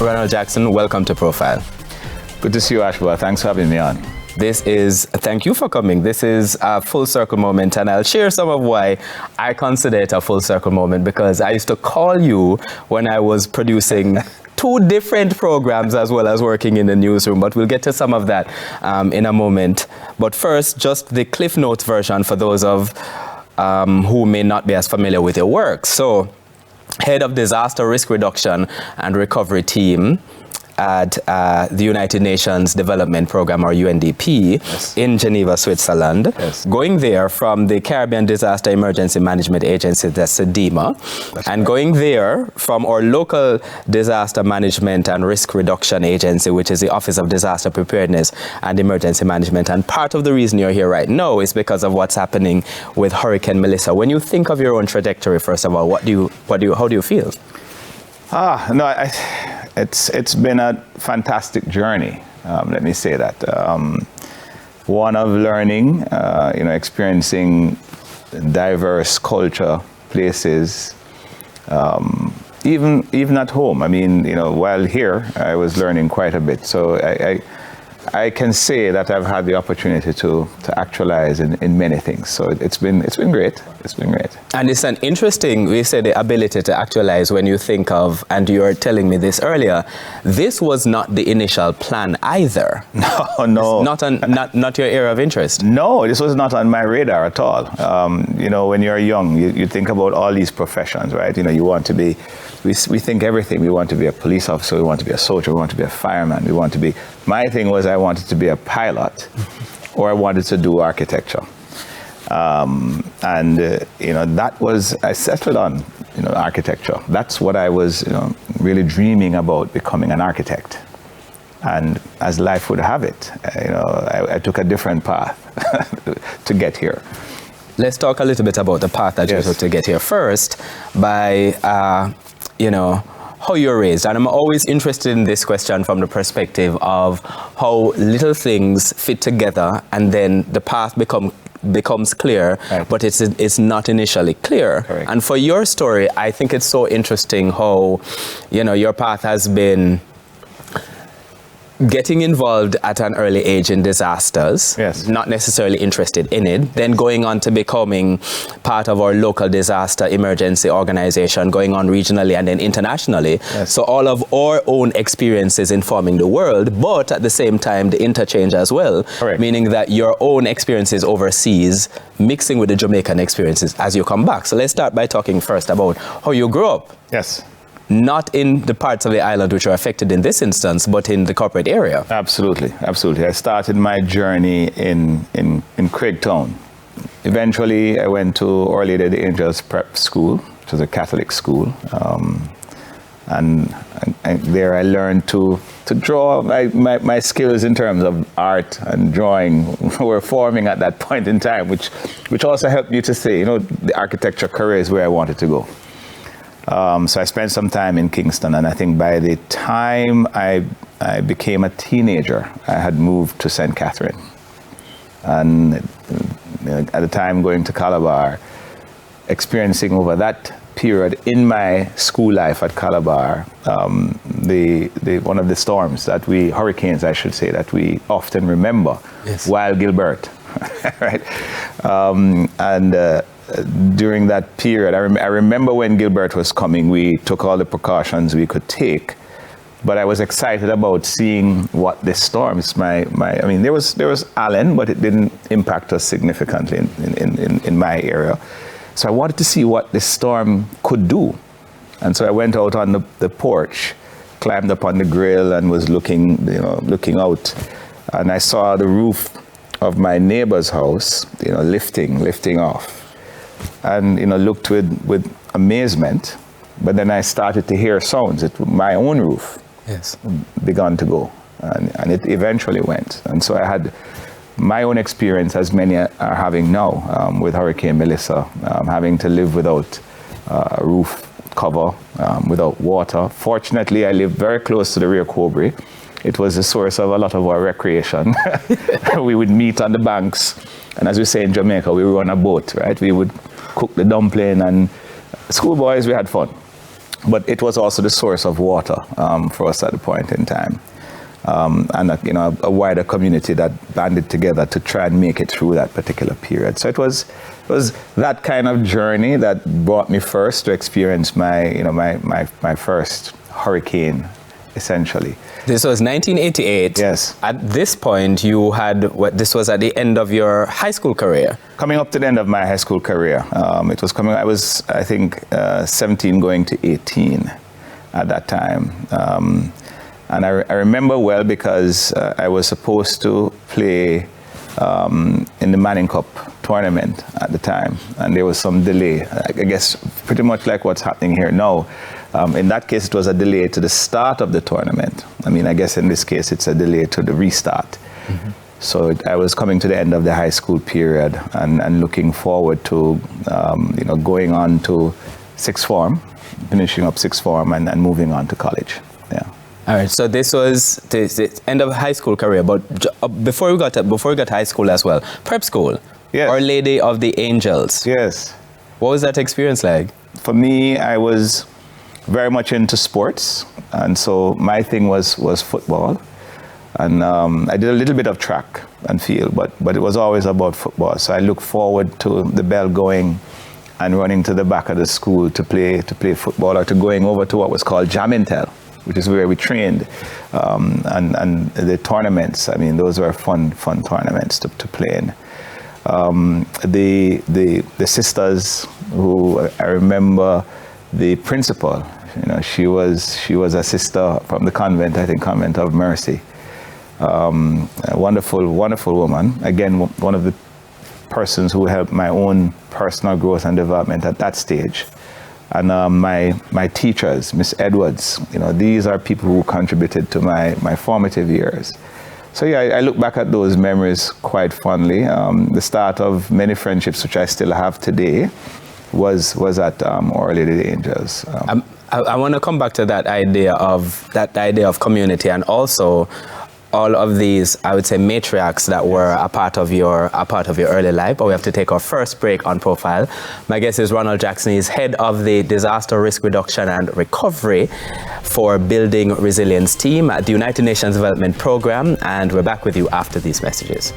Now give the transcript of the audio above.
Ronald Jackson, welcome to Profile. Good to see you, Ashba. Thanks for having me on. Thank you for coming. This is a full circle moment, and I'll share some of why I consider it a full circle moment, because I used to call you when I was producing two different programs as well as working in the newsroom, but we'll get to some of that in a moment. But first, just the Cliff Notes version for those of who may not be as familiar with your work. So, Head of Disaster Risk Reduction and Recovery Team at the United Nations Development Program, or UNDP, yes, in Geneva, Switzerland. Yes. Going there from the Caribbean Disaster Emergency Management Agency, that's SEDEMA, and right, going there from our local Disaster Management and Risk Reduction Agency, which is the Office of Disaster Preparedness and Emergency Management. And part of the reason you're here right now is because of what's happening with Hurricane Melissa. When you think of your own trajectory, first of all, how do you feel? It's been a fantastic journey. Let me say that. One of learning, experiencing diverse culture, places, even at home. I mean, while here, I was learning quite a bit. So I can say that I've had the opportunity to actualize in many things. So it's been great. It's been great. And it's an interesting, we say, the ability to actualize when you think of, and you were telling me this earlier, this was not the initial plan either. No. Not your area of interest. No, this was not on my radar at all. When you're young, you think about all these professions, right? You want to be, we think everything. We want to be a police officer, we want to be a soldier, we want to be a fireman, we want to be, my thing was I wanted to be a pilot, or I wanted to do architecture. That was, I settled on, architecture. That's what I was, really dreaming about, becoming an architect. And as life would have it, I took a different path to get here. Let's talk a little bit about the path that you took to get here. First, by, how you're raised. And I'm always interested in this question from the perspective of how little things fit together and then the path becomes clear, right, but it's not initially clear. Correct. And for your story, I think it's so interesting how, your path has been getting involved at an early age in disasters, yes, not necessarily interested in it, then going on to becoming part of our local disaster emergency organization, going on regionally and then internationally. Yes. So all of our own experiences informing the world, but at the same time, the interchange as well, correct, meaning that your own experiences overseas mixing with the Jamaican experiences as you come back. So let's start by talking first about how you grew up. Yes. Not in the parts of the island which are affected in this instance, but in the corporate area. Absolutely. I started my journey in Craigtown. Eventually, I went to Our Lady of the Angels Prep School, which was a Catholic school. And there I learned to draw. My skills in terms of art and drawing were forming at that point in time, which also helped me to say, the architecture career is where I wanted to go. So I spent some time in Kingston, and I think by the time I became a teenager, I had moved to St. Catherine. And at the time going to Calabar, experiencing over that period in my school life at Calabar, one of the storms hurricanes I should say, that we often remember, yes, Wild Gilbert, right? During that period, I remember when Gilbert was coming, we took all the precautions we could take, but I was excited about seeing what the storms, there was Allen, but it didn't impact us significantly in my area. So I wanted to see what this storm could do. And so I went out on the porch, climbed up on the grill and was looking out, and I saw the roof of my neighbor's house, lifting off. And looked with amazement, but then I started to hear sounds. My own roof, yes, began to go, and it eventually went. And so I had my own experience, as many are having now, with Hurricane Melissa, having to live without a roof cover, without water. Fortunately, I live very close to the Rio Cobre. It was the source of a lot of our recreation. We would meet on the banks, and as we say in Jamaica, we were on a boat, right? We would cook the dumpling, and schoolboys, we had fun. but it was also the source of water for us at the point in time. And a wider community that banded together to try and make it through that particular period. So it was that kind of journey that brought me first to experience my first hurricane, essentially. This was 1988. Yes. At this point, you had, this was at the end of your high school career? Coming up to the end of my high school career. I was, I think, 17 going to 18 at that time. And I remember well because I was supposed to play in the Manning Cup tournament at the time, and there was some delay. I guess pretty much like what's happening here now. In that case, it was a delay to the start of the tournament. I mean, I guess in this case, it's a delay to the restart. Mm-hmm. So I was coming to the end of the high school period and looking forward to, going on to sixth form, finishing up sixth form and moving on to college. Yeah. All right, so this was the end of high school career, but before we got to high school as well, prep school, yes. Our Lady of the Angels. Yes. What was that experience like? For me, I was very much into sports, and so my thing was football, and I did a little bit of track and field, but it was always about football. So I looked forward to the bell going and running to the back of the school to play football, or to going over to what was called Jamaica, which is where we trained, and the tournaments. I mean, those were fun tournaments to play in. The sisters, who I remember, the principal, she was a sister from the convent, I think Convent of Mercy. A wonderful woman. Again, one of the persons who helped my own personal growth and development at that stage. And my teachers, Miss Edwards, these are people who contributed to my formative years. So yeah, I look back at those memories quite fondly. The start of many friendships, which I still have today, was at Our Lady of the Angels. I want to come back to that idea of community, and also all of these, I would say, matriarchs that were a part of your early life. But we have to take our first break on Profile. My guest is Ronald Jackson. He's head of the Disaster Risk Reduction and Recovery for Building Resilience team at the United Nations Development Program, and we're back with you after these messages.